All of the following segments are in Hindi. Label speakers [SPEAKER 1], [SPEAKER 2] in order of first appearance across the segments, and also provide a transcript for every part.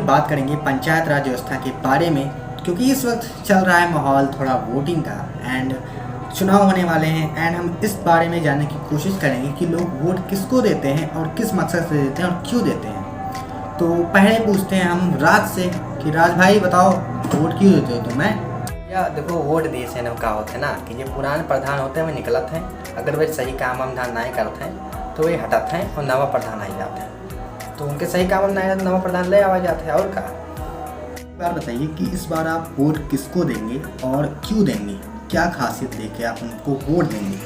[SPEAKER 1] बात करेंगे पंचायत राज व्यवस्था के बारे में, क्योंकि इस वक्त चल रहा है माहौल थोड़ा वोटिंग का एंड चुनाव होने वाले हैं। एंड हम इस बारे में जानने की कोशिश करेंगे कि लोग वोट किसको देते हैं और किस मकसद से देते हैं और क्यों देते हैं। तो पहले पूछते हैं हम राज से कि राज भाई बताओ, वोट क्यों देते हो तुम्हें?
[SPEAKER 2] या देखो, वोट देश है ना का होते हैं ना कि जो पुराने प्रधान होते हैं वे निकलत हैं, अगर वे सही काम हम धान नहीं करते हैं तो वे हटत हैं और नवा प्रधान आ जाते हैं, तो उनके सही काम नहीं है तो नवा प्रधान ले आ जाते हैं। और का
[SPEAKER 1] एक बार बताइए कि इस बार आप वोट किसको देंगे और क्यों देंगे? क्या खासियत देके आप उनको वोट देंगे?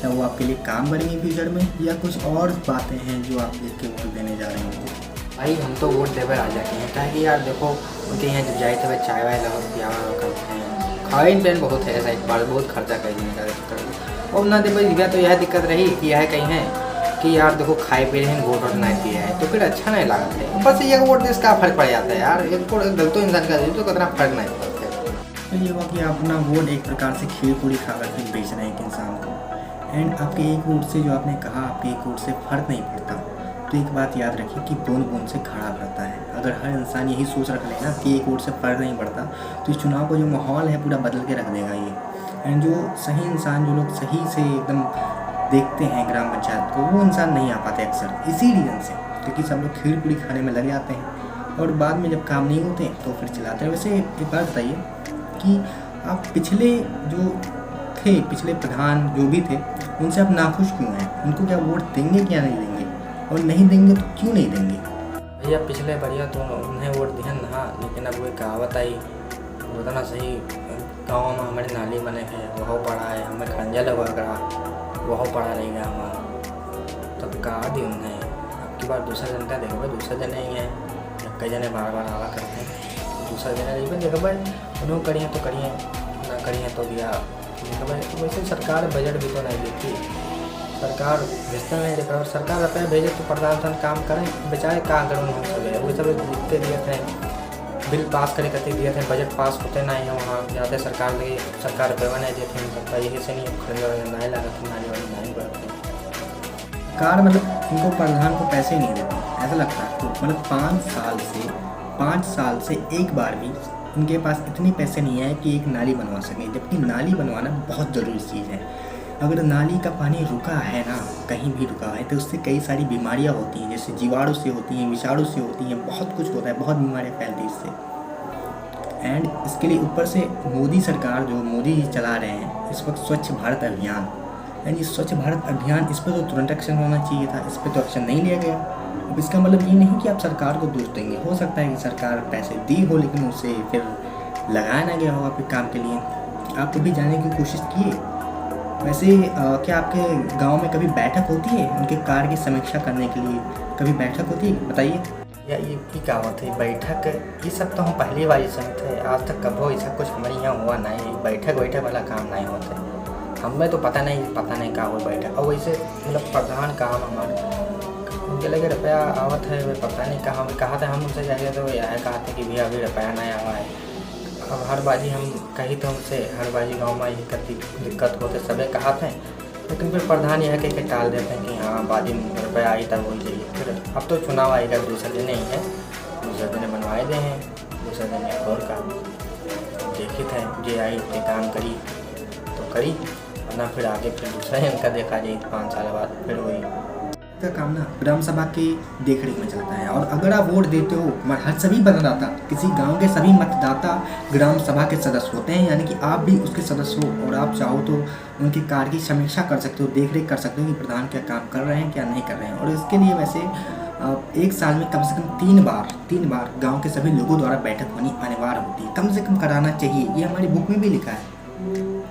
[SPEAKER 1] क्या वो आपके लिए काम करेंगे फ्यूचर में, या कुछ और बातें हैं जो आप देख के वोट देने जा रहे हैं?
[SPEAKER 2] भाई हम तो वोट देवे आ जाते हैं, क्या कि यार देखो उनके यहाँ जब जाए तो वे चाय वाय लगा पिया करते हैं, खाइन पेन बहुत है ऐसा, एक बार बहुत खर्चा कर और ना देखो तो यह दिक्कत रही कि यह कहीं है कि यार देखो खाए पी रहे हैं, वोट वोट नहीं दिया है तो फिर अच्छा नहीं लगा है। ऊपर से ये वोट देश का फर्क पड़ जाता है यार, एक गलतो इंसान का तो कितना फर्क नहीं पड़ता है।
[SPEAKER 1] तो ये हुआ कि आप अपना वोट एक प्रकार से खीर पूरी खा करके बेच रहे हैं एक इंसान को। एंड आपके एक वोट से, जो आपने कहा आपके एक वोट से फर्क नहीं पड़ता, तो एक बात याद रखिए कि बूंद बूंद से घड़ा भरता है। अगर हर इंसान यही सोच रख लेना कि एक वोट से फर्क नहीं पड़ता, तो इस चुनाव का जो माहौल है पूरा बदल के रख देगा ये। एंड जो सही इंसान, जो लोग सही से एकदम देखते हैं ग्राम पंचायत को, वो इंसान नहीं आ पाते अक्सर इसी रीज़न से, क्योंकि सब लोग खीर पूरी खाने में लग जाते हैं और बाद में जब काम नहीं होते तो फिर चलाते हैं। वैसे एक बात बताइए कि आप पिछले जो थे, पिछले प्रधान जो भी थे, उनसे आप नाखुश क्यों हैं? उनको क्या वोट देंगे क्या नहीं देंगे, और नहीं देंगे तो क्यों नहीं देंगे?
[SPEAKER 2] भैया पिछले बढ़िया तो उन्हें वोट दिया ना, लेकिन अब वो कहावत आई उतना सही, गाँव में हमारे नाली बने हैं वह पड़ा है, हमें खंजा लगा करा वह पड़ा रहेगा हमारा, तब कहा दी उन्हें। अब की बार दूसरा जन का देखो भाई, दूसरा जन ही है, कई जने बार बार आवा करते हैं, दूसरा जन नहीं देखो भाई उन्होंने करी है तो करिए, ना करी है तो दिया देखो भाई। तो वैसे सरकार बजट भी तो नहीं देती, सरकार भेजता नहीं देखा, और सरकार रुपये भेजे तो प्रधान काम करें बेचारे कहाँ करें हो सके। वो सब लिखते दिए थे, बिल पास करे करते दिए थे, बजट पास होते नहीं है वहाँ ज़्यादा सरकार लगे, सरकार रुपये नहीं देते हैं सबका, यही से नहीं खरीद नहीं लगा तो नाली वाली नहीं बढ़ते।
[SPEAKER 1] सरकार मतलब उनको प्रधान को पैसे ही नहीं देती, ऐसा लगता है तो मतलब 5 साल से एक बार भी उनके पास इतने पैसे नहीं आए कि एक नाली बनवा सकें, जबकि नाली बनवाना बहुत ज़रूरी चीज़ है। अगर नाली का पानी रुका है ना, कहीं भी रुका है, तो उससे कई सारी बीमारियां होती हैं, जैसे जीवाणु से होती हैं, विषाणु से होती हैं, बहुत कुछ होता है, बहुत बीमारियां फैलती हैं इससे। एंड इसके लिए ऊपर से मोदी सरकार, जो मोदी जी चला रहे हैं इस वक्त स्वच्छ भारत अभियान, यानी स्वच्छ भारत अभियान, इस पर तो तुरंत एक्शन होना चाहिए था, इस पर तो एक्शन नहीं लिया गया। अब इसका मतलब ये नहीं कि आप सरकार को दोष देंगे, हो सकता है कि सरकार पैसे दी हो लेकिन उसे फिर लगाया ना गया हो आपके काम के लिए। आप कभी जाने की कोशिश किए? वैसे क्या आपके गांव में कभी बैठक होती है उनके कार्य की समीक्षा करने के लिए? कभी बैठक होती है, बताइए।
[SPEAKER 2] या ये की कहावत है बैठक, ये सब तो हम पहली बार ही सुनते हैं, आज तक कभी ऐसा कुछ हमारे यहाँ हुआ नहीं, बैठक वाला काम नहीं होता हमें तो पता नहीं क्या हो बैठक। और वैसे मतलब प्रधान काम हमारे उनके लगे रुपया आवत है, वे पता नहीं कहा था, हम उनसे जाएंगे तो यह कहा था कि भैया अभी रुपया नहीं आवा है। अब हर बाजी हम कही तो हमसे हर बाजी गाँव में यही दिक्कत होते सभी कहा थे, लेकिन फिर प्रधान यह कह के टाल देते हैं कि हाँ बाजी रुपया आई तब हो जाइए। फिर अब तो चुनाव आएगा, दूसरे दिन ही है, दूसरे दिन बनवाए दे हैं, दूसरे दिन और काम देखे थे, जे आई ये काम करी तो करी, वरना फिर आगे फिर दूसरा इनका देखा जाए 5 साल बाद फिर वही
[SPEAKER 1] का काम ना ग्राम सभा के देखरेख में चलता है। और अगर आप वोट देते हो, हर सभी मतदाता, किसी गांव के सभी मतदाता ग्राम सभा के सदस्य होते हैं, यानी कि आप भी उसके सदस्य हो, और आप चाहो तो उनके कार्य की समीक्षा कर सकते हो, देखरेख कर सकते हो कि प्रधान क्या काम कर रहे हैं क्या नहीं कर रहे हैं। और इसके लिए वैसे एक साल में कम से कम 3 बार गाँव के सभी लोगों द्वारा बैठक होनी अनिवार्य होती है, कम से कम कराना चाहिए, ये हमारी बुक में भी लिखा है।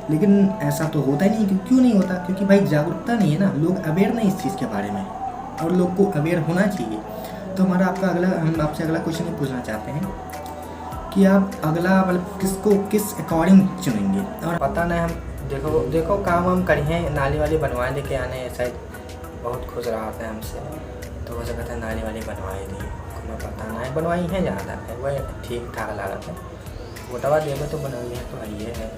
[SPEAKER 1] लेकिन ऐसा तो होता ही नहीं। क्यों नहीं होता? क्योंकि भाई जागरूकता नहीं है ना, लोग अवेयर नहीं इस चीज़ के बारे में, और लोग को अवेयर होना चाहिए। तो हम आपसे अगला क्वेश्चन ये पूछना चाहते हैं कि आप अगला मतलब किस अकॉर्डिंग चुनेंगे?
[SPEAKER 2] और पता नहीं, हम देखो काम हम करिए, नाली वाली बनवाए दे के आने शायद बहुत खुश रहा था हमसे, तो हो सकता है नाली वाली बनवाई दी, हमें पता नहीं बनवाई है ज़्यादा है, वह ठीक ठाक लगा था, वोटवा दे में तो बनवाई है तो ये है।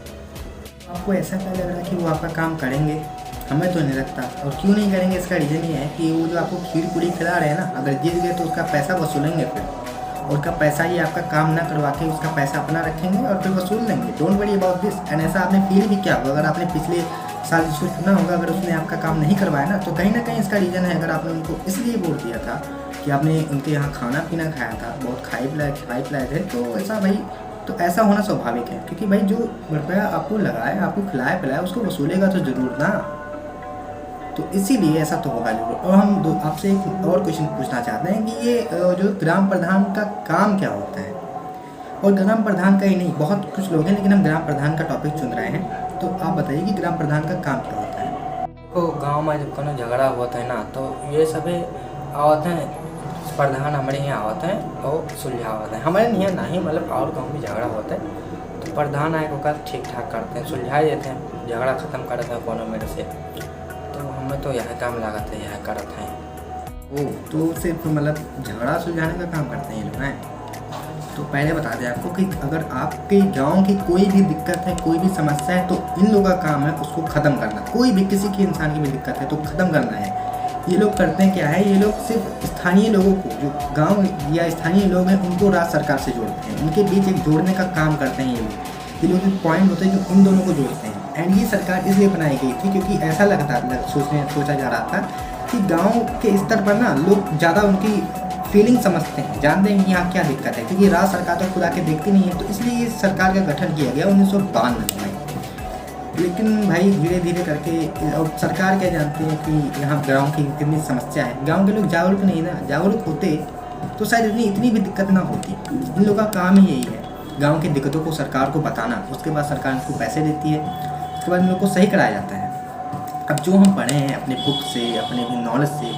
[SPEAKER 1] आपको ऐसा क्या लग रहा है कि वो आपका काम करेंगे? हमें तो नहीं लगता। और क्यों नहीं करेंगे इसका रीज़न ये है कि वो जो आपको खीर पूरी खिला रहे हैं ना, अगर जीत गए तो उसका पैसा वसूलेंगे फिर, और उसका पैसा ये आपका काम ना करवा के उसका पैसा अपना रखेंगे और फिर वसूल लेंगे। Don't worry about this. And ऐसा आपने फील भी किया होगा, अगर आपने पिछले साल जिसको चुना होगा, अगर उसने आपका काम नहीं करवाया ना, तो कहीं ना कहीं इसका रीज़न है। अगर आपने उनको इसलिए वोट दिया था कि आपने उनके यहाँ खाना पीना खाया था, बहुत खाए पिलाए थे, तो ऐसा भाई, तो ऐसा होना स्वाभाविक है, क्योंकि भाई जो रुपया आपको लगाए, आपको खिलाया पिलाया, उसको वसूलेगा तो ज़रूर ना। तो इसीलिए ऐसा तो होगा जरूर। और हम आपसे एक और क्वेश्चन पूछना चाहते हैं कि ये जो ग्राम प्रधान का काम क्या होता है, और ग्राम प्रधान का ही नहीं, बहुत कुछ लोग हैं, लेकिन हम ग्राम प्रधान का टॉपिक चुन रहे हैं। तो आप बताइए कि ग्राम प्रधान का काम क्या होता है।
[SPEAKER 2] तो गांव में जब कोनो झगड़ा होता है ना, तो ये सभी आवत हैं, प्रधान हमारे यहाँ आवत हैं और सुलझावत हैं। हमारे यहाँ नहीं, मतलब और गाँव में झगड़ा होता है तो प्रधान आए को ठीक ठाक करते हैं, सुलझा देते हैं, झगड़ा ख़त्म करते हैं कोनो मेरे से। तो हमें तो यह काम लागत है, यह करते हैं।
[SPEAKER 1] ओह, तो सिर्फ मतलब झगड़ा सुलझाने का काम करते हैं ये लोग हैं। तो पहले बता दें आपको कि अगर आपके गांव की कोई भी दिक्कत है, कोई भी समस्या है, तो इन लोगों का काम है उसको ख़त्म करना। कोई भी किसी की इंसान की भी दिक्कत है तो ख़त्म करना है। ये लोग करते हैं क्या है, ये लोग सिर्फ स्थानीय लोगों को, जो गांव या स्थानीय लोग हैं, उनको राज्य सरकार से जोड़ते हैं, उनके बीच एक जोड़ने का काम करते हैं। ये लोग एक पॉइंट होते हैं जो इन दोनों को जोड़ते हैं। एंड ये सरकार इसलिए बनाई गई थी क्योंकि ऐसा सोचा जा रहा था कि गाँव के स्तर पर ना लोग ज़्यादा उनकी फीलिंग समझते हैं, जानते हैं कि यहाँ क्या दिक्कत है, क्योंकि राज्य सरकार तो खुद आके देखती नहीं है। तो इसलिए ये सरकार का गठन किया गया 1952 में। लेकिन भाई धीरे धीरे करके, और सरकार क्या जानती है कि यहाँ गांव की कितनी समस्या है। गांव के लोग जागरूक नहीं ना, जागरूक होते तो शायद इतनी भी दिक्कत ना होती। इन लोगों का काम ही यही है, गांव की दिक्कतों को सरकार को बताना, उसके बाद सरकार उनको पैसे देती है, उसके बाद इन लोग को सही कराया जाता है। अब जो हम पढ़े हैं अपने बुक से, अपने भी नॉलेज से,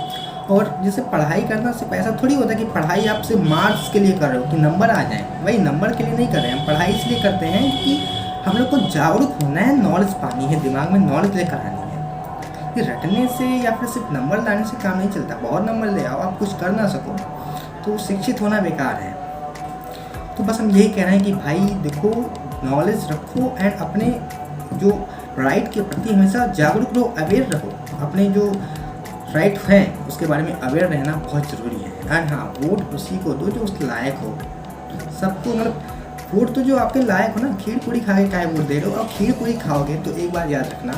[SPEAKER 1] और जैसे पढ़ाई करना सिर्फ ऐसा थोड़ी होता है कि पढ़ाई आप सिर्फ मार्क्स के लिए कर रहे हो कि नंबर आ जाए। वही नंबर के लिए नहीं कर रहे हैं हम, पढ़ाई इसलिए करते हैं कि हम लोग को जागरूक होना है, नॉलेज पानी है, दिमाग में नॉलेज लेकर आनी है। ये रटने से या फिर सिर्फ नंबर लाने से काम नहीं चलता। बहुत नंबर ले आओ, आप कुछ कर ना सको तो शिक्षित होना बेकार है। तो बस हम यही कह रहे हैं कि भाई देखो, नॉलेज रखो एंड अपने जो राइट के प्रति हमेशा जागरूक रहो, अवेयर रहो। अपने जो राइट हैं उसके बारे में अवेयर रहना बहुत ज़रूरी है। एंड हाँ, वोट उसी को दो जो उस लायक हो। सबको मतलब वोट तो जो आपके लायक हो ना। खीर पूरी खा के काहे वोट दे रहे हो। और खीर पूरी खाओगे तो एक बार याद रखना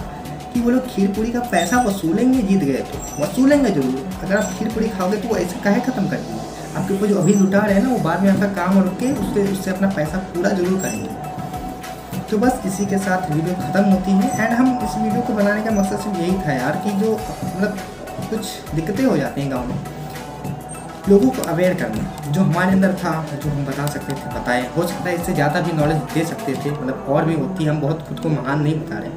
[SPEAKER 1] कि वो लोग खीर पूरी का पैसा वसूलेंगे, जीत गए तो वसूलेंगे जरूर। अगर आप खीर पूरी खाओगे तो वो ऐसे काहे ख़त्म कर देंगे। आपके ऊपर जो अभी लुटा रहे हैं ना, वो बाद में आपका काम रुक के उससे अपना पैसा पूरा जरूर करेंगे। तो बस इसी के साथ वीडियो ख़त्म होती है। एंड हम इस वीडियो को बनाने का मकसद सिर्फ यही था यार कि जो मतलब कुछ दिक्कतें हो जाती हैं गांव में, लोगों को अवेयर करना। जो हमारे अंदर था, जो हम बता सकते थे बताएं। हो सकता है इससे ज़्यादा भी नॉलेज दे सकते थे, मतलब और भी होती। हम बहुत खुद को महान नहीं बता रहे,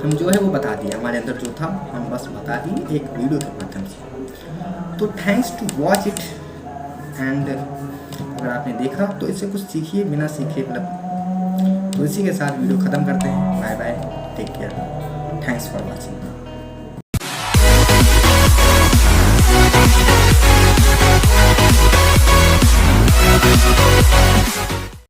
[SPEAKER 1] हम जो है वो बता दिए। हमारे अंदर जो था हम बस बता दिए एक वीडियो के माध्यम से। तो thanks to watch it. And अगर आपने देखा तो इससे कुछ सीखिए, बिना सीखे मतलब। तो इसी के साथ वीडियो ख़त्म करते हैं। Bye bye, take care, thanks for watching.